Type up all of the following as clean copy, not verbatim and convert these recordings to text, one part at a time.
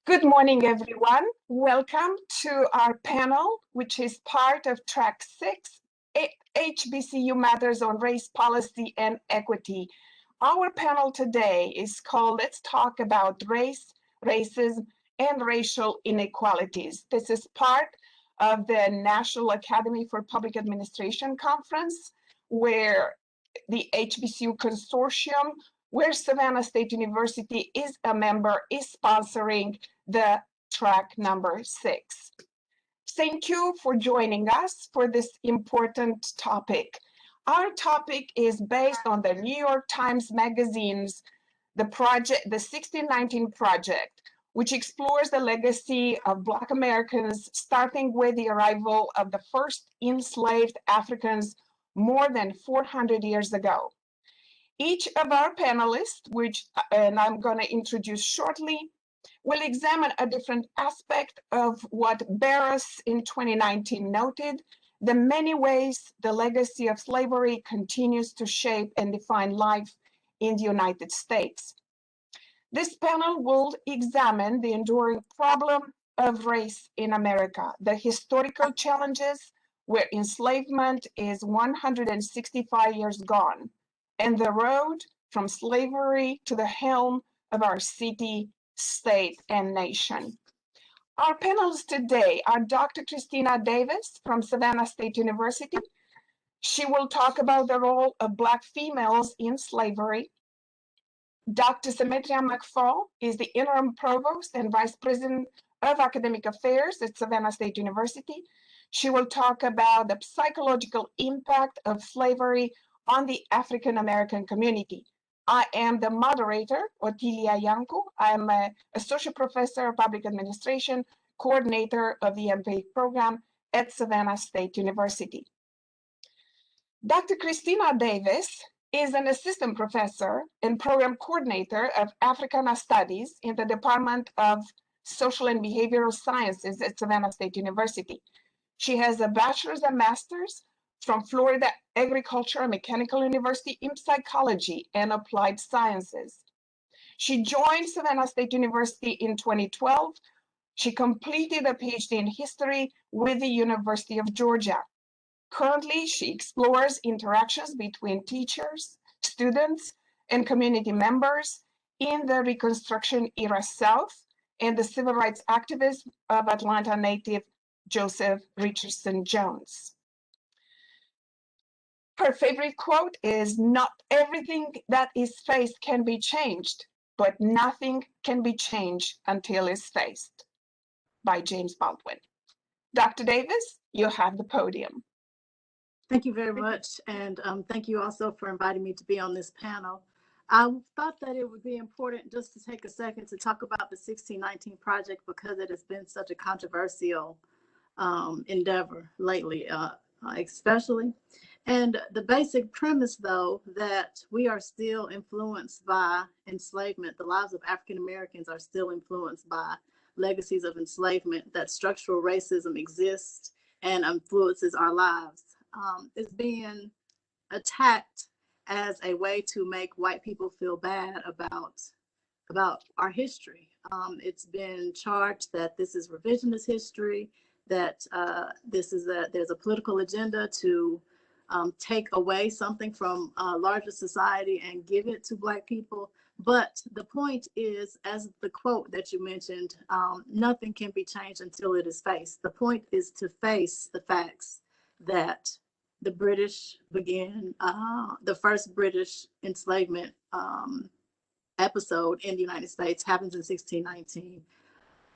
Good morning, everyone. Welcome to our panel, which is part of Track 6, HBCU Matters on Race, Policy, and Equity. Our panel today is called Let's Talk About Race, Racism, and Racial Inequalities. This is part of the National Academy for Public Administration Conference, where the HBCU Consortium, where Savannah State University is a member, is sponsoring the track number 6. Thank you for joining us for this important topic. Our topic is based on the New York Times Magazine's the 1619 Project, which explores the legacy of Black Americans, starting with the arrival of the first enslaved Africans more than 400 years ago. Each of our panelists, and I'm going to introduce shortly, will examine a different aspect of what Barris in 2019 noted, the many ways the legacy of slavery continues to shape and define life in the United States. This panel will examine the enduring problem of race in America, the historical challenges where enslavement is 165 years gone, and the road from slavery to the helm of our city, state, and nation. Our panelists today are Dr. Christina Davis from Savannah State University. She will talk about the role of Black females in slavery. Dr. Symmetria McFall is the interim provost and vice president of academic affairs at Savannah State University. She will talk about the psychological impact of slavery on the African American community. I am the moderator, Otilia Yanku. I'm an associate professor of public administration, coordinator of the MPA program at Savannah State University. Dr. Christina Davis is an assistant professor and program coordinator of Africana Studies in the Department of Social and Behavioral Sciences at Savannah State University. She has a bachelor's and master's from Florida Agricultural and Mechanical University in Psychology and Applied Sciences. She joined Savannah State University in 2012. She completed a PhD in history with the University of Georgia. Currently, she explores interactions between teachers, students, and community members in the Reconstruction era South and the civil rights activism of Atlanta native Joseph Richardson Jones. Her favorite quote is, "Not everything that is faced can be changed, but nothing can be changed until it's faced," by James Baldwin. Dr. Davis, you have the podium. Thank you very much, and thank you also for inviting me to be on this panel. I thought that it would be important just to take a second to talk about the 1619 Project because it has been such a controversial endeavor lately, especially. And the basic premise, though, that we are still influenced by enslavement, the lives of African Americans are still influenced by legacies of enslavement, that structural racism exists and influences our lives, is being attacked as a way to make white people feel bad about our history. It's been charged that this is revisionist history, that there's a political agenda to take away something from larger society and give it to Black people. But the point is, as the quote that you mentioned, nothing can be changed until it is faced. The point is to face the facts that the British began, the first British enslavement episode in the United States happens in 1619,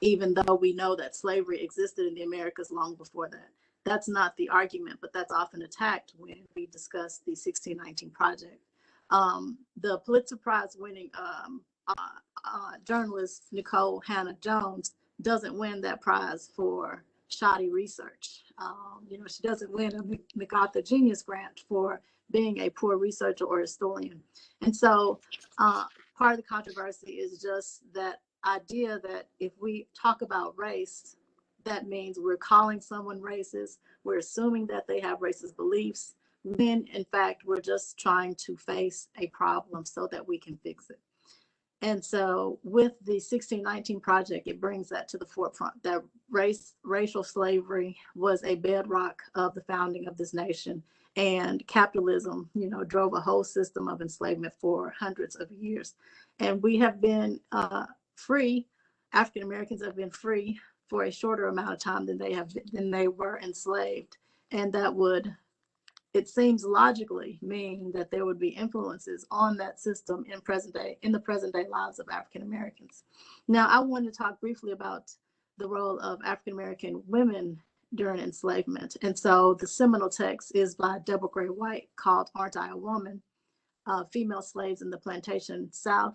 even though we know that slavery existed in the Americas long before that. That's not the argument, but that's often attacked when we discuss the 1619 Project. The Pulitzer Prize winning journalist Nicole Hannah Jones doesn't win that prize for shoddy research. She doesn't win a MacArthur Genius Grant for being a poor researcher or historian. And so part of the controversy is just that idea that if we talk about race, that means we're calling someone racist, we're assuming that they have racist beliefs, when in fact we're just trying to face a problem so that we can fix it. And so with the 1619 Project, it brings that to the forefront, that racial slavery was a bedrock of the founding of this nation. And capitalism, drove a whole system of enslavement for hundreds of years. And we have been free. African Americans have been free for a shorter amount of time than they were enslaved. And that would, it seems logically mean that there would be influences on that system in the present day lives of African Americans. Now, I want to talk briefly about the role of African American women during enslavement. And so the seminal text is by Deborah Gray White called Aren't I a Woman? Female Slaves in the Plantation South.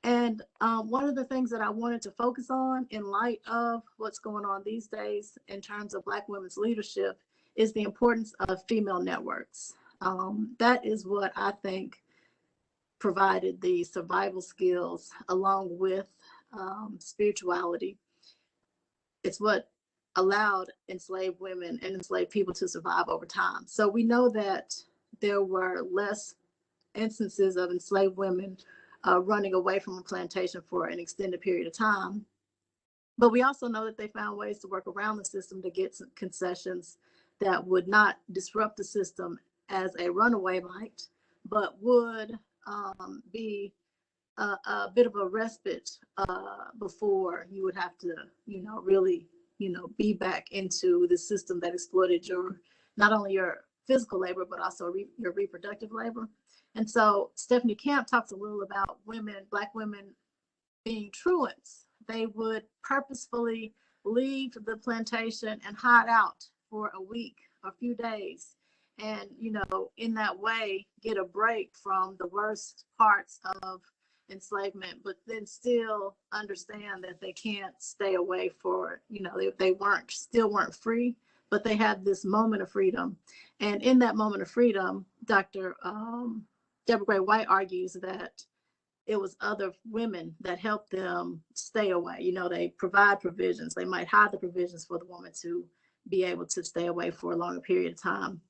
And one of the things that I wanted to focus on in light of what's going on these days in terms of Black women's leadership is the importance of female networks. That is what I think provided the survival skills along with spirituality. It's what allowed enslaved women and enslaved people to survive over time. So we know that there were less instances of enslaved women running away from a plantation for an extended period of time. But we also know that they found ways to work around the system to get some concessions that would not disrupt the system as a runaway might, but would be a bit of a respite before you would have to, really, be back into the system that exploited not only your physical labor, but also your reproductive labor. And so Stephanie Camp talks a little about Black women being truants. They would purposefully leave the plantation and hide out for a week, a few days, and, in that way, get a break from the worst parts of enslavement, but then still understand that they can't stay away they still weren't free, but they had this moment of freedom. And in that moment of freedom, Dr. Deborah Gray White argues that it was other women that helped them stay away. They provide provisions. They might hide the provisions for the woman to be able to stay away for a longer period of time.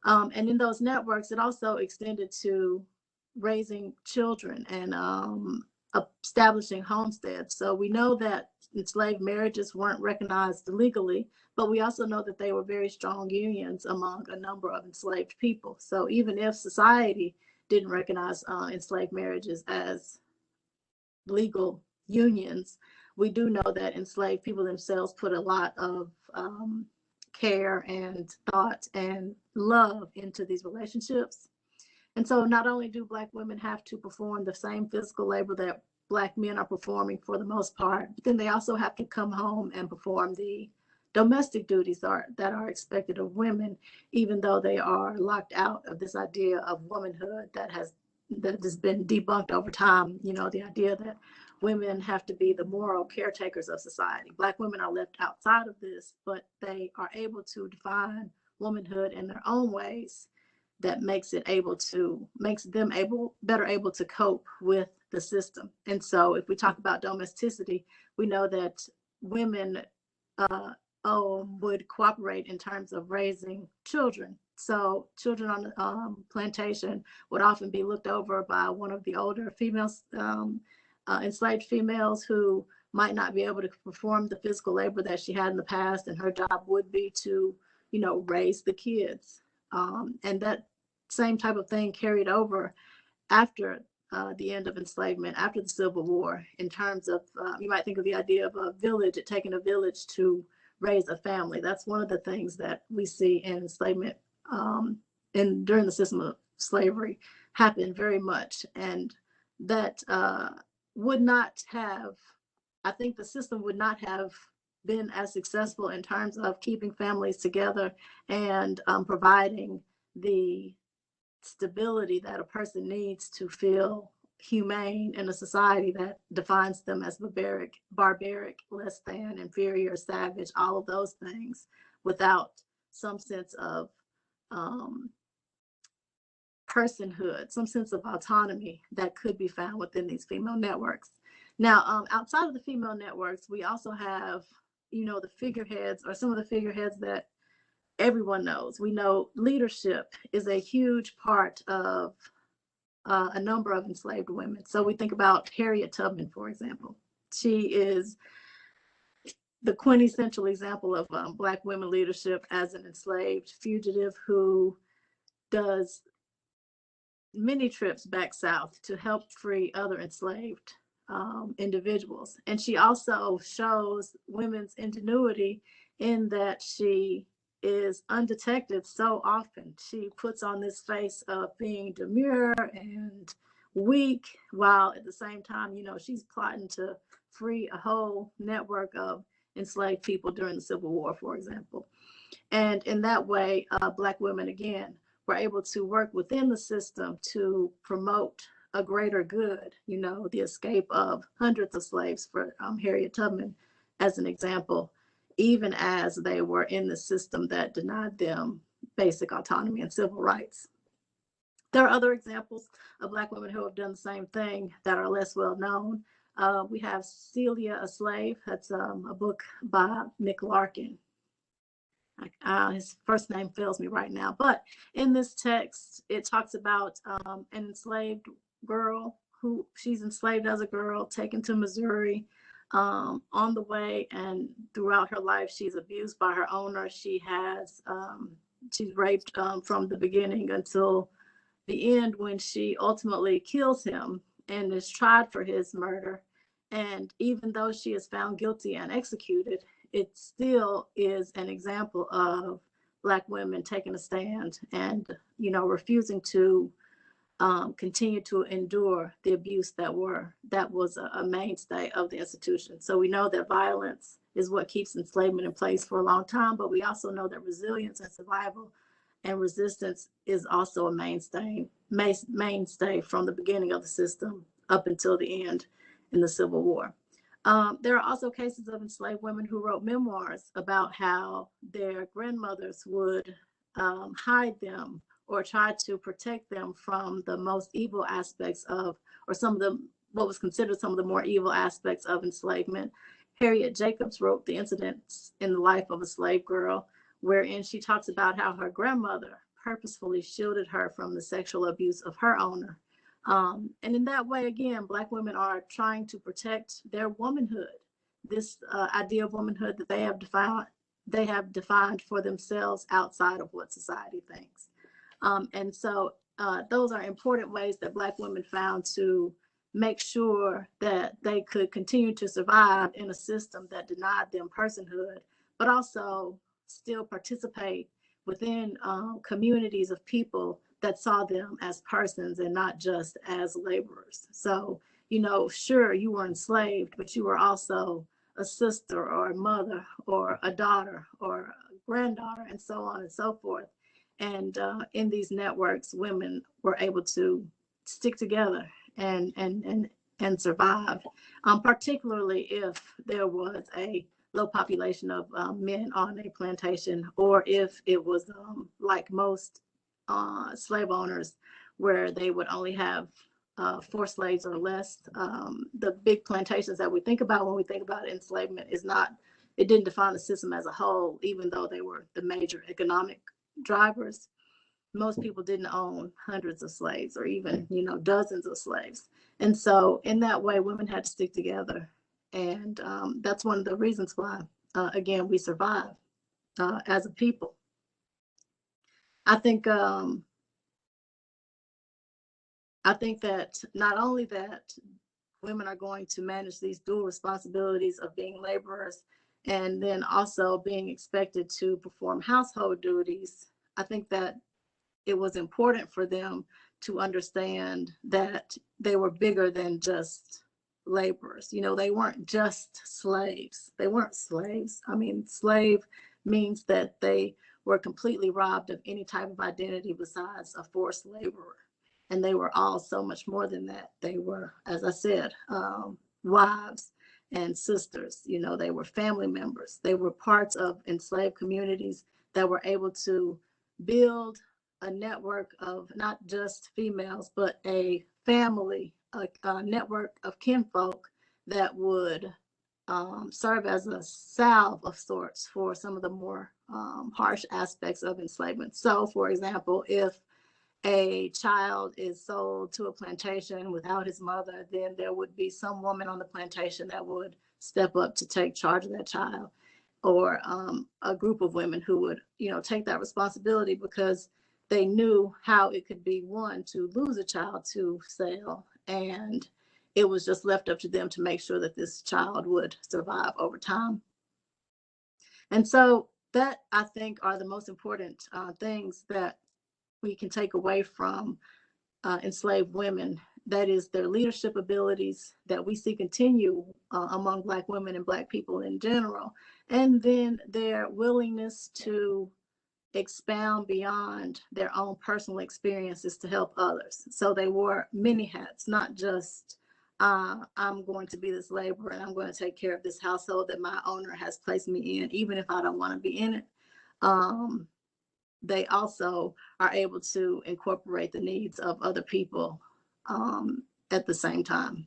And in those networks, it also extended to raising children and establishing homesteads. So we know that enslaved marriages weren't recognized legally, but we also know that they were very strong unions among a number of enslaved people. So even if society didn't recognize enslaved marriages as legal unions, we do know that enslaved people themselves put a lot of care and thought and love into these relationships. And so not only do Black women have to perform the same physical labor that Black men are performing for the most part, but then they also have to come home and perform the domestic duties that are expected of women, even though they are locked out of this idea of womanhood that has been debunked over time. The idea that women have to be the moral caretakers of society. Black women are left outside of this, but they are able to define womanhood in their own ways that makes them better able to cope with the system. And so if we talk about domesticity, we know that women would cooperate in terms of raising children. So children on the plantation would often be looked over by one of the older females, enslaved females who might not be able to perform the physical labor that she had in the past, and her job would be to, raise the kids. And that same type of thing carried over after the end of enslavement, after the Civil War, in terms of, you might think of the idea of it taking a village to raise a family. That's one of the things that we see in enslavement and during the system of slavery happen very much. And that would not have, I think the system would not have been as successful in terms of keeping families together and providing the stability that a person needs to feel humane in a society that defines them as barbaric, less than, inferior, savage, all of those things, without some sense of personhood, some sense of autonomy that could be found within these female networks. Now, outside of the female networks, we also have, the figureheads, or some of the figureheads that everyone knows. We know leadership is a huge part of a number of enslaved women. So we think about Harriet Tubman, for example. She is the quintessential example of Black women leadership as an enslaved fugitive who does many trips back south to help free other enslaved individuals. And she also shows women's ingenuity in that she is undetected so often. She puts on this face of being demure and weak, while at the same time, you know, she's plotting to free a whole network of enslaved people during the Civil War, for example. And in that way, Black women, again, were able to work within the system to promote a greater good, you know, the escape of hundreds of slaves for Harriet Tubman, as an example, even as they were in the system that denied them basic autonomy and civil rights. There are other examples of Black women who have done the same thing that are less well known. We have Celia, a Slave. That's a book by Nick Larkin. His first name fails me right now, but in this text, it talks about an enslaved girl who she's enslaved as a girl, taken to Missouri. On the way and throughout her life, she's abused by her owner. She's raped from the beginning until the end, when she ultimately kills him and is tried for his murder. And even though she is found guilty and executed, it still is an example of Black women taking a stand and, you know, refusing to continue to endure the abuse that was a mainstay of the institution. So we know that violence is what keeps enslavement in place for a long time, but we also know that resilience and survival and resistance is also a mainstay from the beginning of the system up until the end in the Civil War. There are also cases of enslaved women who wrote memoirs about how their grandmothers would hide them or try to protect them from the most evil aspects of, or some of the, what was considered some of the more evil aspects of enslavement. Harriet Jacobs wrote The Incidents in the Life of a Slave Girl, wherein she talks about how her grandmother purposefully shielded her from the sexual abuse of her owner. And in that way, again, Black women are trying to protect their womanhood, this idea of womanhood that they have defined for themselves outside of what society thinks. And so those are important ways that Black women found to make sure that they could continue to survive in a system that denied them personhood, but also still participate within communities of people that saw them as persons and not just as laborers. So, you know, sure, you were enslaved, but you were also a sister or a mother or a daughter or a granddaughter, and so on and so forth. And in these networks, women were able to stick together and survive, particularly if there was a low population of men on a plantation, or if it was like most slave owners, where they would only have 4 slaves or less. The big plantations that we think about when we think about enslavement it didn't define the system as a whole, even though they were the major economic drivers. Most people didn't own hundreds of slaves or even, you know, dozens of slaves. And so in that way, women had to stick together. And that's one of the reasons why, again, we survive as a people. I think that not only that women are going to manage these dual responsibilities of being laborers and then also being expected to perform household duties, I think that it was important for them to understand that they were bigger than just laborers. You know, they weren't just slaves. They weren't slaves. I mean, slave means that they were completely robbed of any type of identity besides a forced laborer. And they were all so much more than that. They were, as I said, wives and sisters. You know, they were family members. They were parts of enslaved communities that were able to build a network of not just females, but a family, a network of kinfolk that would serve as a salve of sorts for some of the more harsh aspects of enslavement. So, for example, if a child is sold to a plantation without his mother, then there would be some woman on the plantation that would step up to take charge of that child, or a group of women who would, take that responsibility because they knew how it could be, one, to lose a child to sale, and it was just left up to them to make sure that this child would survive over time. And so that, I think, are the most important things that we can take away from enslaved women. That is their leadership abilities that we see continue among Black women and Black people in general. And then their willingness to expound beyond their own personal experiences to help others. So they wore many hats, not just I'm going to be this laborer and I'm going to take care of this household that my owner has placed me in, even if I don't want to be in it. They also are able to incorporate the needs of other people at the same time.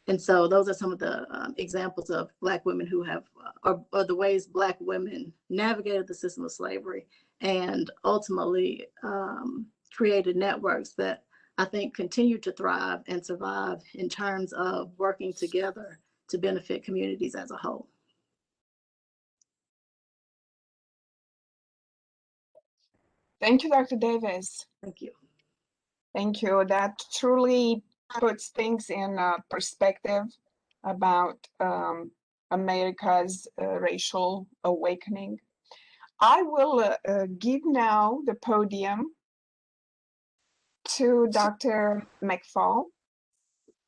And so those are some of the examples of Black women who have, or the ways Black women navigated the system of slavery and ultimately created networks that I think continue to thrive and survive in terms of working together to benefit communities as a whole. Thank you, Dr. Davis. Thank you. Thank you. That truly puts things in perspective about America's racial awakening. I will give now the podium to Dr. McFall,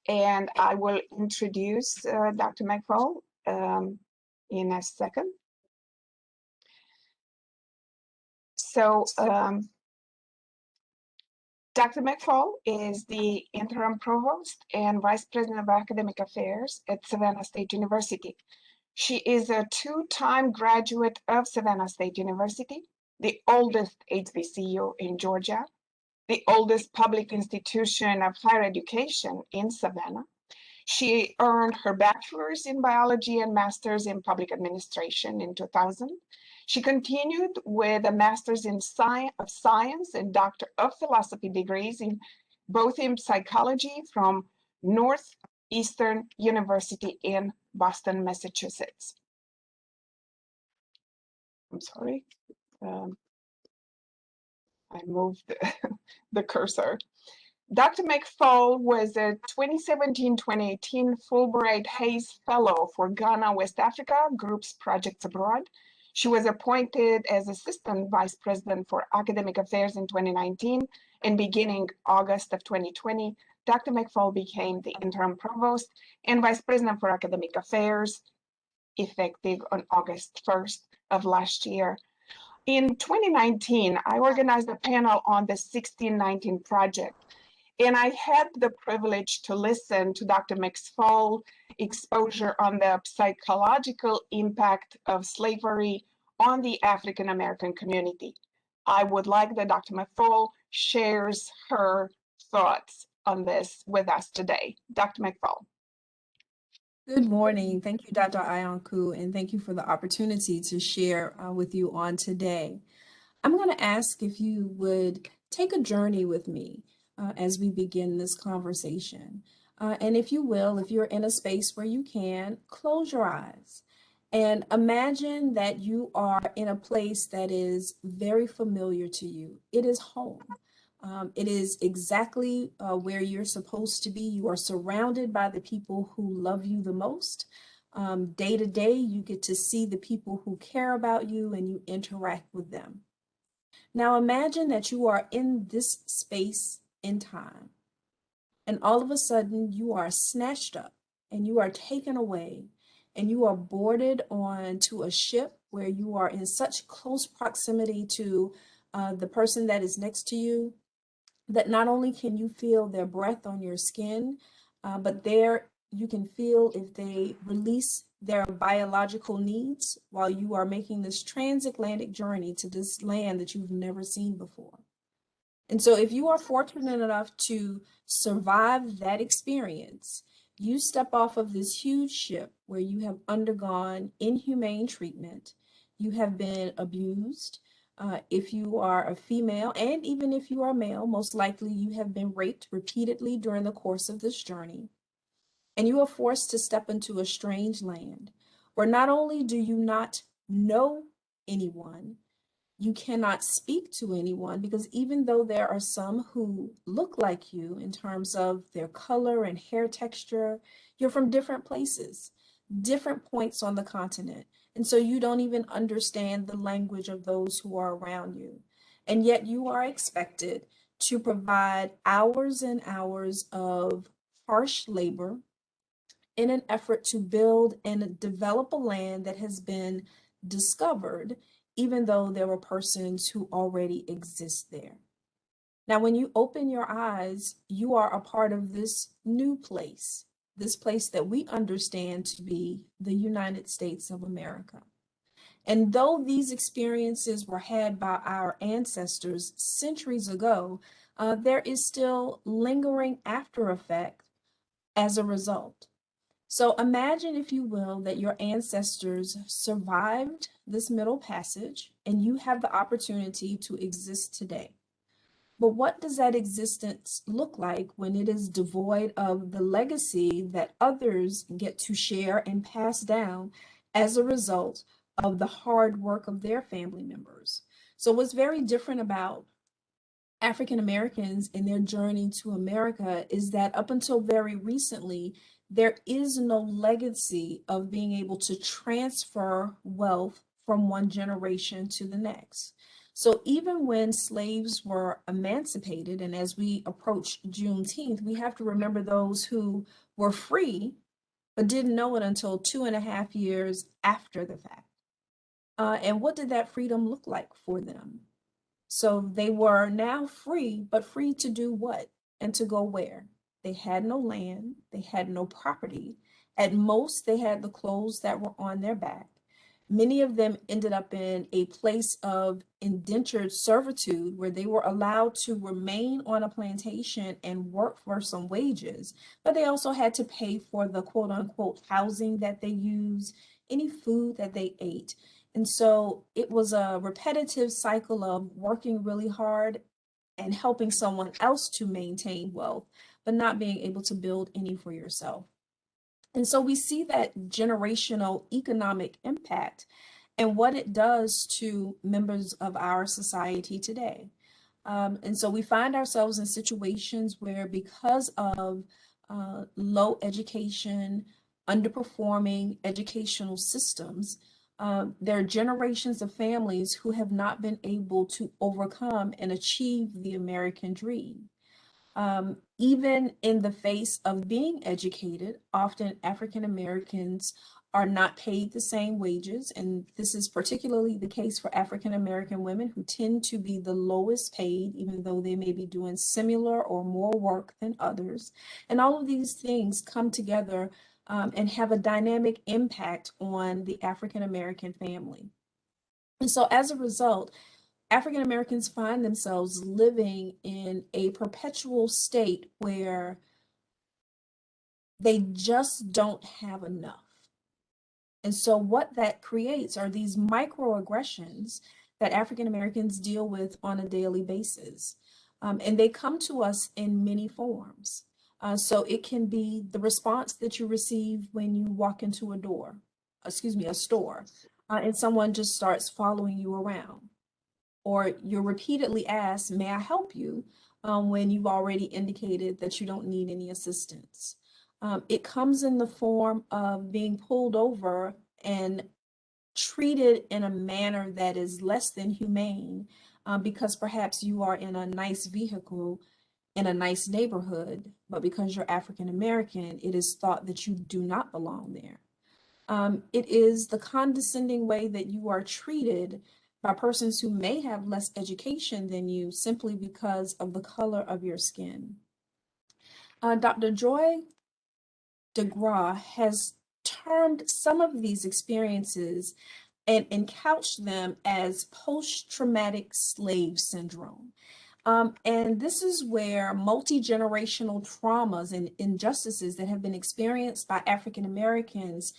and I will introduce Dr. McFall in a second. So Dr. McFall is the interim provost and vice president of academic affairs at Savannah State University. She is a two-time graduate of Savannah State University, the oldest HBCU in Georgia, the oldest public institution of higher education in Savannah. She earned her bachelor's in biology and master's in public administration in 2000. She continued with a master's in science and doctor of philosophy degrees in both in psychology from Northeastern University in Boston, Massachusetts. I'm sorry. I moved the cursor. Dr. McFall was a 2017-2018 Fulbright Hays Fellow for Ghana, West Africa Group's Projects Abroad. She was appointed as Assistant Vice President for Academic Affairs in 2019, and beginning August of 2020, Dr. McFall became the Interim Provost and Vice President for Academic Affairs, effective on August 1st of last year. In 2019, I organized a panel on the 1619 Project, and I had the privilege to listen to Dr. McFall's exposure on the psychological impact of slavery on the African American community. I would like that Dr. McFall shares her thoughts on this with us today. Dr. McFall. Good morning. Thank you, Dr. Ayanku, and thank you for the opportunity to share with you on today. I'm going to ask if you would take a journey with me as we begin this conversation. And if you will, if you're in a space where you can, close your eyes and imagine that you are in a place that is very familiar to you. It is home. It is exactly where you're supposed to be. You are surrounded by the people who love you the most. Day to day, you get to see the people who care about you and you interact with them. Now imagine that you are in this space in time, and all of a sudden you are snatched up and you are taken away and you are boarded onto a ship where you are in such close proximity to the person that is next to you that not only can you feel their breath on your skin, but there you can feel if they release their biological needs while you are making this transatlantic journey to this land that you've never seen before. And so if you are fortunate enough to survive that experience, you step off of this huge ship where you have undergone inhumane treatment, you have been abused, If you are a female, and even if you are male, most likely you have been raped repeatedly during the course of this journey, and you are forced to step into a strange land where not only do you not know anyone, you cannot speak to anyone, because even though there are some who look like you in terms of their color and hair texture, you're from different places, different points on the continent. And so you don't even understand the language of those who are around you. And yet you are expected to provide hours and hours of harsh labor in an effort to build and develop a land that has been discovered, even though there were persons who already exist there. Now, when you open your eyes, you are a part of this place that we understand to be the United States of America. And though these experiences were had by our ancestors centuries ago, there is still lingering after effect as a result. So imagine, if you will, that your ancestors survived this Middle Passage and you have the opportunity to exist today. But what does that existence look like when it is devoid of the legacy that others get to share and pass down as a result of the hard work of their family members? So what's very different about African Americans in their journey to America is that up until very recently, there is no legacy of being able to transfer wealth from one generation to the next. So even when slaves were emancipated, and as we approach Juneteenth, we have to remember those who were free but didn't know it until 2.5 years after the fact. And what did that freedom look like for them? So they were now free, but free to do what and to go where? They had no land, they had no property. At most, they had the clothes that were on their back. Many of them ended up in a place of indentured servitude where they were allowed to remain on a plantation and work for some wages, but they also had to pay for the quote unquote housing that they used, any food that they ate. And so it was a repetitive cycle of working really hard and helping someone else to maintain wealth, but not being able to build any for yourself. And so we see that generational economic impact and what it does to members of our society today. And so we find ourselves in situations where, because of low education, underperforming educational systems, there are generations of families who have not been able to overcome and achieve the American dream. Even in the face of being educated, often African Americans are not paid the same wages. And this is particularly the case for African American women, who tend to be the lowest paid, even though they may be doing similar or more work than others. And all of these things come together and have a dynamic impact on the African American family. And so as a result, African Americans find themselves living in a perpetual state where they just don't have enough. And so what that creates are these microaggressions that African Americans deal with on a daily basis. And they come to us in many forms. So it can be the response that you receive when you walk into a store, and someone just starts following you around. Or you're repeatedly asked, may I help you? When you've already indicated that you don't need any assistance. It comes in the form of being pulled over and treated in a manner that is less than humane, because perhaps you are in a nice vehicle in a nice neighborhood, but because you're African American, it is thought that you do not belong there. It is the condescending way that you are treated by persons who may have less education than you, simply because of the color of your skin. Dr. Joy DeGraw has termed some of these experiences and couched them as post-traumatic slave syndrome. And this is where multi-generational traumas and injustices that have been experienced by African Americans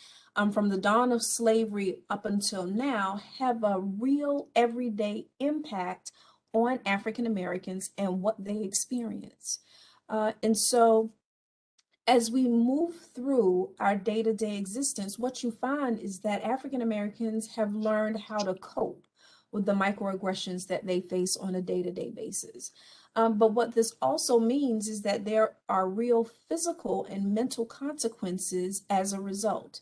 from the dawn of slavery up until now have a real everyday impact on African Americans and what they experience. And so as we move through our day-to-day existence, what you find is that African Americans have learned how to cope with the microaggressions that they face on a day-to-day basis. But what this also means is that there are real physical and mental consequences as a result.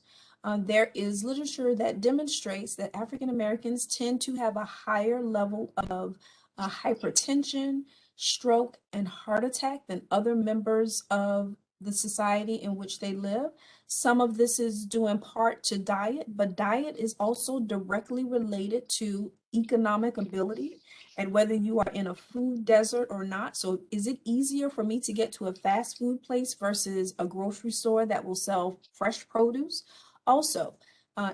There is literature that demonstrates that African Americans tend to have a higher level of hypertension, stroke, and heart attack than other members of the society in which they live. Some of this is due in part to diet, but diet is also directly related to economic ability and whether you are in a food desert or not. So is it easier for me to get to a fast food place versus a grocery store that will sell fresh produce? Also,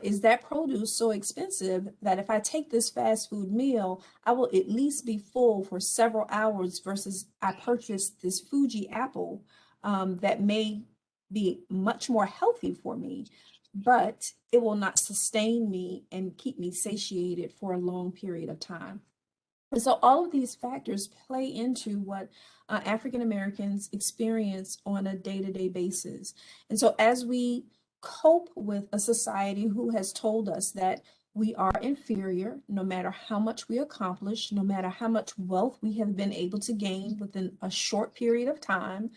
is that produce so expensive that if I take this fast food meal, I will at least be full for several hours versus I purchased this Fuji apple that may be much more healthy for me, but it will not sustain me and keep me satiated for a long period of time. And so all of these factors play into what African Americans experience on a day-to-day basis. And so as we cope with a society who has told us that we are inferior, no matter how much we accomplish, no matter how much wealth we have been able to gain within a short period of time,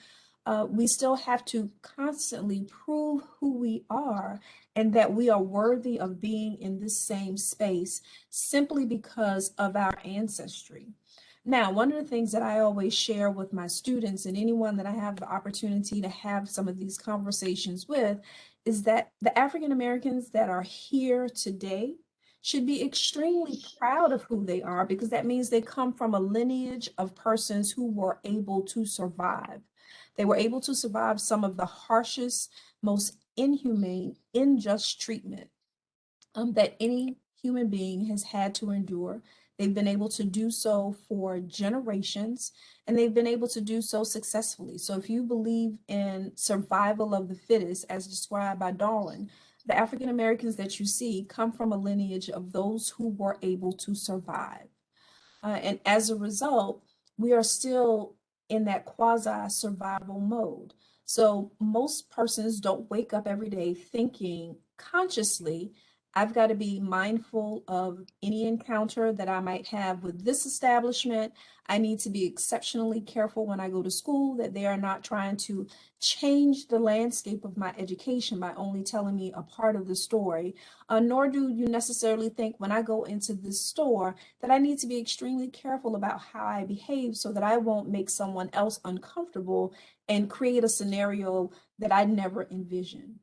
we still have to constantly prove who we are and that we are worthy of being in this same space simply because of our ancestry. Now, one of the things that I always share with my students and anyone that I have the opportunity to have some of these conversations with is that the African Americans that are here today should be extremely proud of who they are because that means they come from a lineage of persons who were able to survive. They were able to survive some of the harshest, most inhumane, unjust treatment that any human being has had to endure. They've been able to do so for generations, and they've been able to do so successfully. So if you believe in survival of the fittest, as described by Darwin, the African Americans that you see come from a lineage of those who were able to survive. And as a result, we are still in that quasi survival mode. So most persons don't wake up every day thinking consciously, I've got to be mindful of any encounter that I might have with this establishment. I need to be exceptionally careful when I go to school that they are not trying to change the landscape of my education by only telling me a part of the story. Nor do you necessarily think when I go into this store that I need to be extremely careful about how I behave so that I won't make someone else uncomfortable and create a scenario that I never envisioned.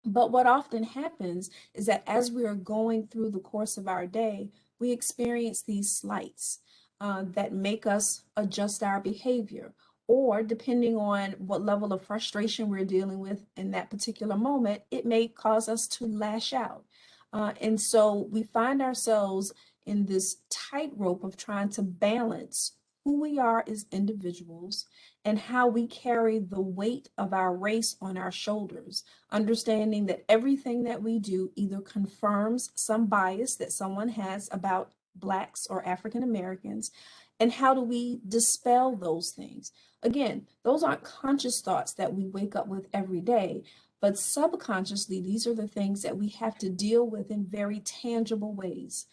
But what often happens is that as we are going through the course of our day, we experience these slights that make us adjust our behavior. Or depending on what level of frustration we're dealing with in that particular moment, it may cause us to lash out. And so we find ourselves in this tightrope of trying to balance who we are as individuals and how we carry the weight of our race on our shoulders, understanding that everything that we do either confirms some bias that someone has about Blacks or African Americans, and how do we dispel those things? Again, those aren't conscious thoughts that we wake up with every day, but subconsciously, these are the things that we have to deal with in very tangible ways.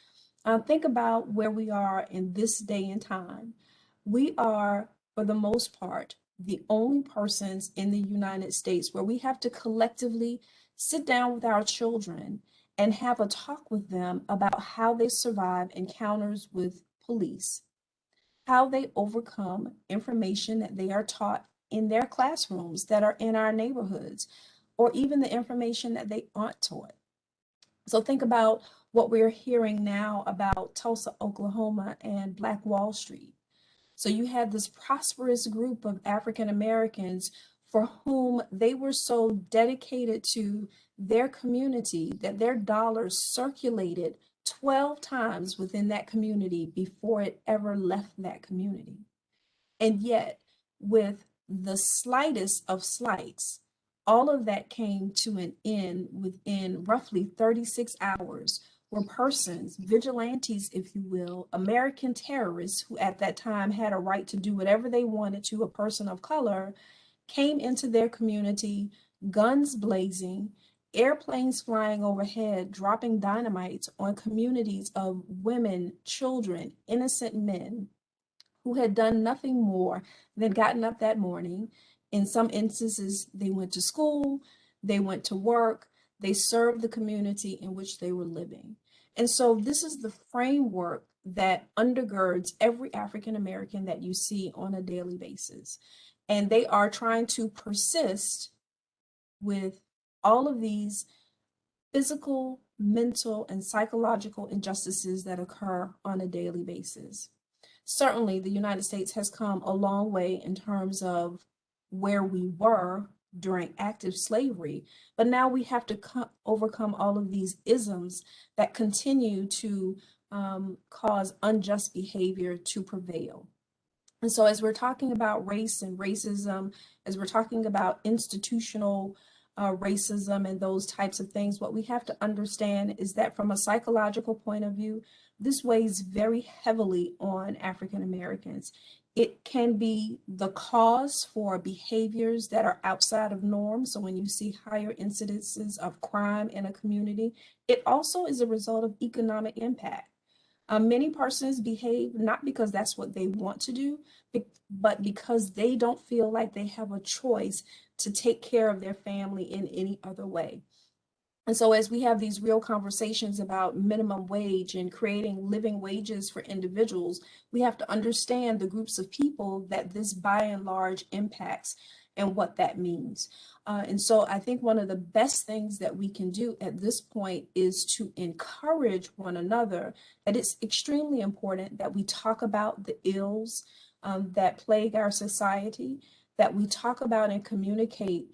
Think about where we are in this day and time. We are, for the most part, the only persons in the United States where we have to collectively sit down with our children and have a talk with them about how they survive encounters with police, how they overcome information that they are taught in their classrooms that are in our neighborhoods, or even the information that they aren't taught. So think about what we're hearing now about Tulsa, Oklahoma, and Black Wall Street. So you had this prosperous group of African Americans for whom they were so dedicated to their community that their dollars circulated 12 times within that community before it ever left that community. And yet, with the slightest of slights, all of that came to an end within roughly 36 hours, where persons, vigilantes, if you will, American terrorists who at that time had a right to do whatever they wanted to a person of color, came into their community, guns blazing, airplanes flying overhead, dropping dynamites on communities of women, children, innocent men who had done nothing more than gotten up that morning. In some instances, they went to school, they went to work, they served the community in which they were living. And so this is the framework that undergirds every African American that you see on a daily basis. And they are trying to persist with all of these physical, mental, and psychological injustices that occur on a daily basis. Certainly, the United States has come a long way in terms of where we were during active slavery, but now we have to overcome all of these isms that continue to cause unjust behavior to prevail. And so, as we're talking about race and racism, as we're talking about institutional racism and those types of things, what we have to understand is that from a psychological point of view, this weighs very heavily on African Americans. It can be the cause for behaviors that are outside of norms. So when you see higher incidences of crime in a community, it also is a result of economic impact. Many persons behave not because that's what they want to do, but because they don't feel like they have a choice to take care of their family in any other way. And so as we have these real conversations about minimum wage and creating living wages for individuals, we have to understand the groups of people that this by and large impacts and what that means. And so I think one of the best things that we can do at this point is to encourage one another that it's extremely important that we talk about the ills that plague our society, that we talk about and communicate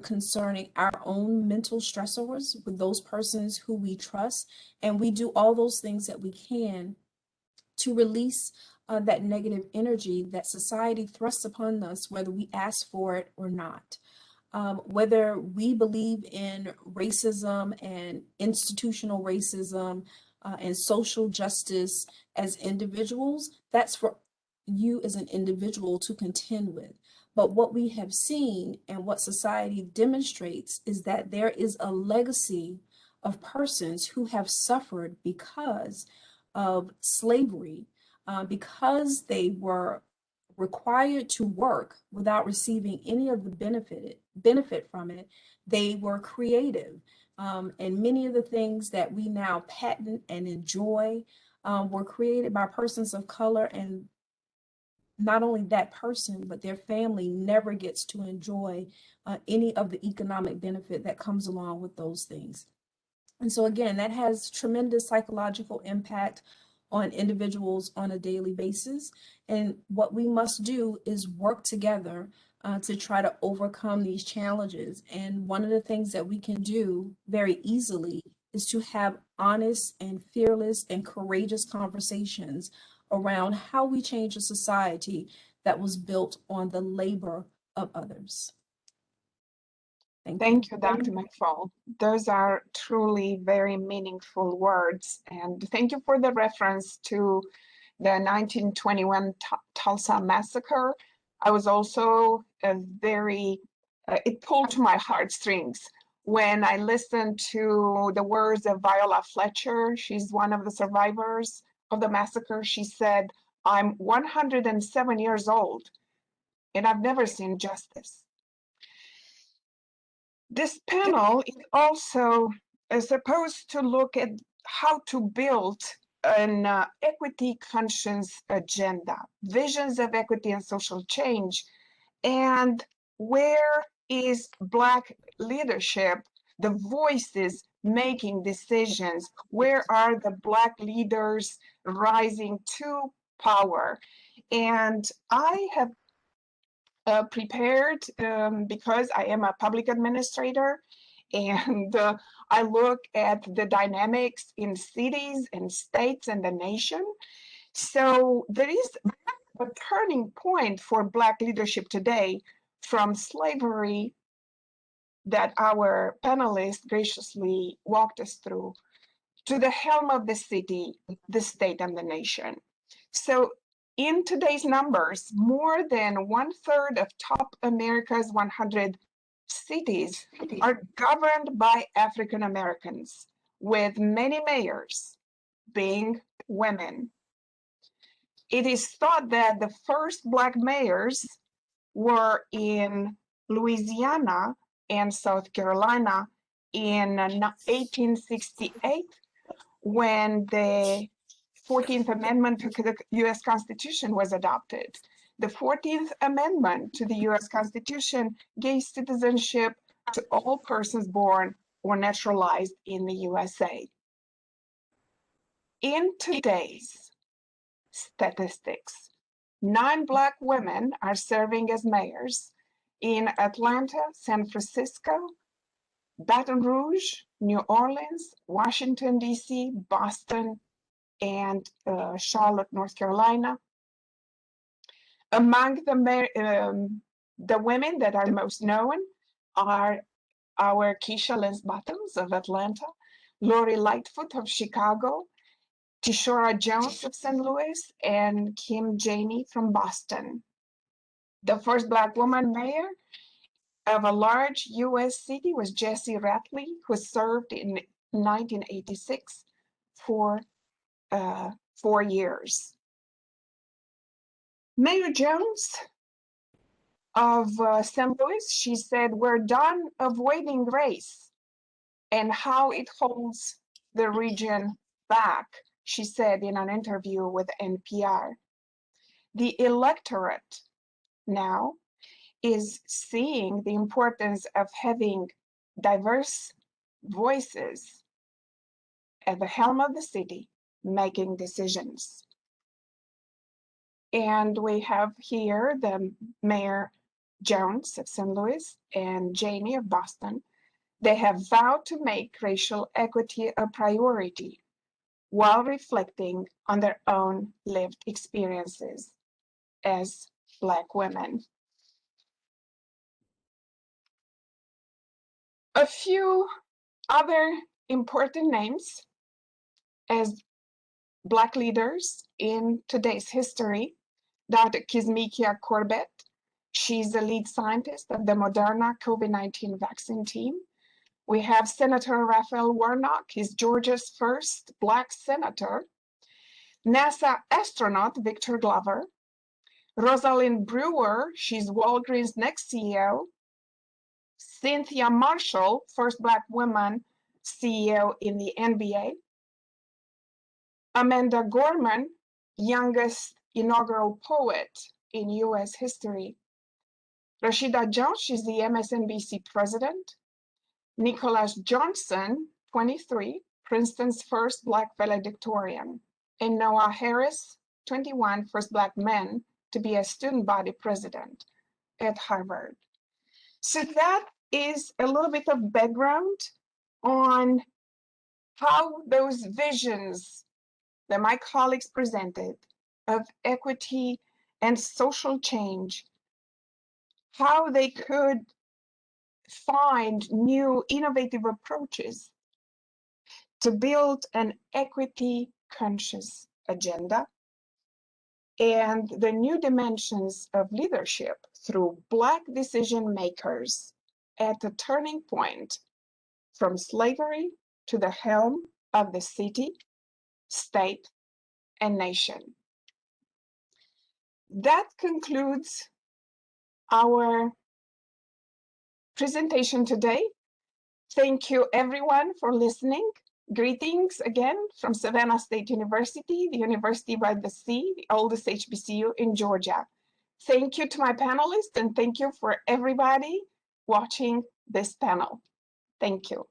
concerning our own mental stressors with those persons who we trust. And we do all those things that we can to release that negative energy that society thrusts upon us, whether we ask for it or not. Whether we believe in racism and institutional racism and social justice as individuals, that's for you as an individual to contend with. But what we have seen and what society demonstrates is that there is a legacy of persons who have suffered because of slavery, because they were required to work without receiving any of the benefit from it. They were creative. And many of the things that we now patent and enjoy were created by persons of color, and not only that person, but their family never gets to enjoy any of the economic benefit that comes along with those things. And so again, that has tremendous psychological impact on individuals on a daily basis. And what we must do is work together to try to overcome these challenges. And one of the things that we can do very easily is to have honest and fearless and courageous conversations around how we change a society that was built on the labor of others. Thank you, Dr. McFall. Those are truly very meaningful words. And thank you for the reference to the 1921 Tulsa massacre. I was also it pulled to my heartstrings when I listened to the words of Viola Fletcher. She's one of the survivors of the massacre. She said, "I'm 107 years old and I've never seen justice." This panel is also supposed to look at how to build an equity conscious agenda, visions of equity and social change, and where is Black leadership, the voices making decisions, where are the Black leaders rising to power? And I have prepared because I am a public administrator, and I look at the dynamics in cities and states and the nation. So there is a turning point for Black leadership today, from slavery that our panelists graciously walked us through, to the helm of the city, the state, and the nation. So in today's numbers, more than 1/3 of top America's 100 cities are governed by African Americans, with many mayors being women. It is thought that the first Black mayors were in Louisiana and South Carolina in 1868, when the 14th Amendment to the US Constitution was adopted. The 14th Amendment to the US Constitution gave citizenship to all persons born or naturalized in the USA. In today's statistics, 9 Black women are serving as mayors in Atlanta, San Francisco, Baton Rouge, New Orleans, Washington, D.C., Boston, and Charlotte, North Carolina. Among the women that are most known are our Keisha Lance Bottoms of Atlanta, Lori Lightfoot of Chicago, Tishora Jones of St. Louis, and Kim Janey from Boston. The first Black woman mayor of a large U.S. city was Jessie Ratley, who served in 1986 for 4 years. Mayor Jones of St. Louis, she said, "We're done avoiding race and how it holds the region back," she said in an interview with NPR. The electorate now is seeing the importance of having diverse voices at the helm of the city making decisions. And we have here the Mayor Jones of St. Louis and Janey of Boston. They have vowed to make racial equity a priority while reflecting on their own lived experiences as Black women. A few other important names as Black leaders in today's history: Dr. Kizzmekia Corbett. She's the lead scientist of the Moderna COVID-19 vaccine team. We have Senator Raphael Warnock. He's Georgia's first Black senator. NASA astronaut Victor Glover. Rosalind Brewer, she's Walgreens' next CEO. Cynthia Marshall, first Black woman CEO in the NBA. Amanda Gorman, youngest inaugural poet in US history. Rashida Jones, she's the MSNBC president. Nicholas Johnson, 23, Princeton's first Black valedictorian. And Noah Harris, 21, first Black man to be a student body president at Harvard. So that is a little bit of background on how those visions that my colleagues presented of equity and social change, how they could find new innovative approaches to build an equity conscious agenda, and the new dimensions of leadership through Black decision makers at a turning point from slavery to the helm of the city, state, and nation. That concludes our presentation today. Thank you everyone for listening. Greetings again from Savannah State University, the University by the Sea, the oldest HBCU in Georgia. Thank you to my panelists, and thank you for everybody watching this panel. Thank you.